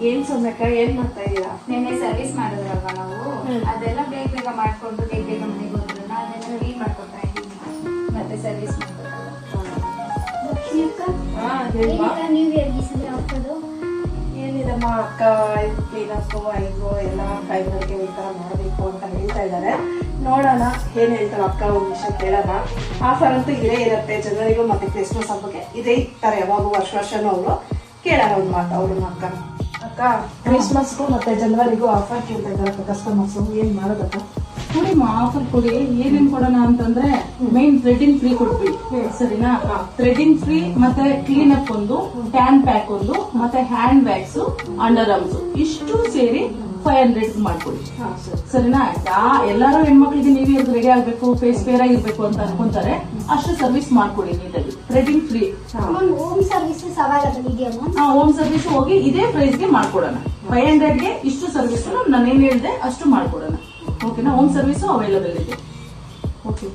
ಏನ್ ಸೌಮ್ಯಕ್ಕ ಏನ್ ಮಾಡ್ತಾ ಇದೀರಾ? ನಿನ್ನೆ ಸರ್ವಿಸ್ ಮಾಡಿದ್ರಲ್ವಾ ನಾವು, ಅದೆಲ್ಲ ಬೇಗ ಬೇಗ ಮಾಡ್ಕೊಂಡು ಬೇಗ ಮನೆಗೆ ಹೋದ್ರು. ಅದೆಲ್ಲ ಕ್ಲೀನ್ ಮಾಡ್ಕೊತಾ ಇದ್ದೀನಿ, ಮತ್ತೆ ಸರ್ವಿಸ್ ಮಾಡ್ಬೇಕಲ್ಲ. ಲಕ್ಷ್ಮಿ ಅಕ್ಕ, ಹಾ ಹೇಳ್ವಾ? ನೀವ್ ಹೇಗಿಸಿದ್ರೆ ಹಾಕೋದು? ಏನಿದಮ್ಮ ಅಕ್ಕ, ಕ್ಲೀನಪ್ಪು ಐದು ಎಲ್ಲ ಕೈಗಳಿಗೆ ಈ ತರ ಮಾಡಬೇಕು ಅಂತ ಹೇಳ್ತಾ ಇದ್ದಾರೆ. ನೋಡೋಣ ಏನ್ ಹೇಳ್ತಾರೆ ಅಕ್ಕ, ಒಂದ್ ವಿಷಯ ಕೇಳೋಣ. ಆಫರ್ ಅಂತೂ ಇದೇ ಇರುತ್ತೆ ಜನರಿಗೂ, ಮತ್ತೆ ಕ್ರಿಸ್ಮಸ್ ಹಬ್ಬಕ್ಕೆ ಇದೇ ಇರ್ತಾರೆ ಯಾವಾಗೂ ವರ್ಷನೂ ಅವರು. ಕೇಳೋಣ ಒಂದ್ ಮಾತು ಅವ್ರನ್ನ. ಅಕ್ಕ ಕ್ರಿಸ್ಮಸ್ಗೂ ಮತ್ತೆ ಜನವರಿಗೂ ಆಫರ್ ಕೇಳ್ತಾ ಇದ್ದಾರೆ ಕಸ್ಟಮರ್ಸ್, ಏನ್ ಮಾಡೋದಕ್ಕ? ಕೊಡಿ ಆಫರ್ ಕೊಡಿ. ಏನೇನ್ ಕೊಡೋಣ ಅಂತಂದ್ರೆ ಮೇನ್ ಥ್ರೆಡಿಂಗ್ ಫ್ರೀ ಕೊಡ್ತೀವಿ, ಸರಿನಾ? ಥ್ರೆಡಿಂಗ್ ಫ್ರೀ, ಮತ್ತೆ ಕ್ಲೀನ್ ಅಪ್ ಒಂದು, ಟ್ಯಾನ್ ಪ್ಯಾಕ್ ಒಂದು, ಮತ್ತೆ ಹ್ಯಾಂಡ್ ವ್ಯಾಕ್ಸ್, ಅಂಡರ್ ಆರ್ಮ್ಸ್, ಇಷ್ಟು ಸೇರಿ 500 ಮಾಡ್ಕೊಡಿ, ಸರಿನಾ? ಎಲ್ಲಾರು ಹೆಣ್ಮಕ್ಳಿಗೆ ನೀವೇ ರೆಡಿ ಆಗ್ಬೇಕು, ಫೇಸ್ ಫೇರ್ ಆಗಿರ್ಬೇಕು ಅಂತ ಅನ್ಕೊಂತಾರೆ. ಅಷ್ಟು ಸರ್ವಿಸ್ ಮಾಡ್ಕೊಡಿ ನೀಟಾಗಿ, threading free. Home services available ಇದೆಯಾ? ಹೋಮ್ ಸರ್ವಿಸ್ ಹೋಗಿ ಇದೇ ಪ್ರೈಸ್ ಗೆ ಮಾಡ್ಕೊಡೋಣ. 500ಗೆ ಇಷ್ಟು ಸರ್ವಿಸ್ ನಾನೇನ್ ಹೇಳಿದೆ ಅಷ್ಟು ಮಾಡ್ಕೊಡೋಣ. ಓಕೆನಾ? ಹೋಮ್ ಸರ್ವಿಸ್ ಅವೈಲಬಲ್ ಇದೆ. ಓಕೆ.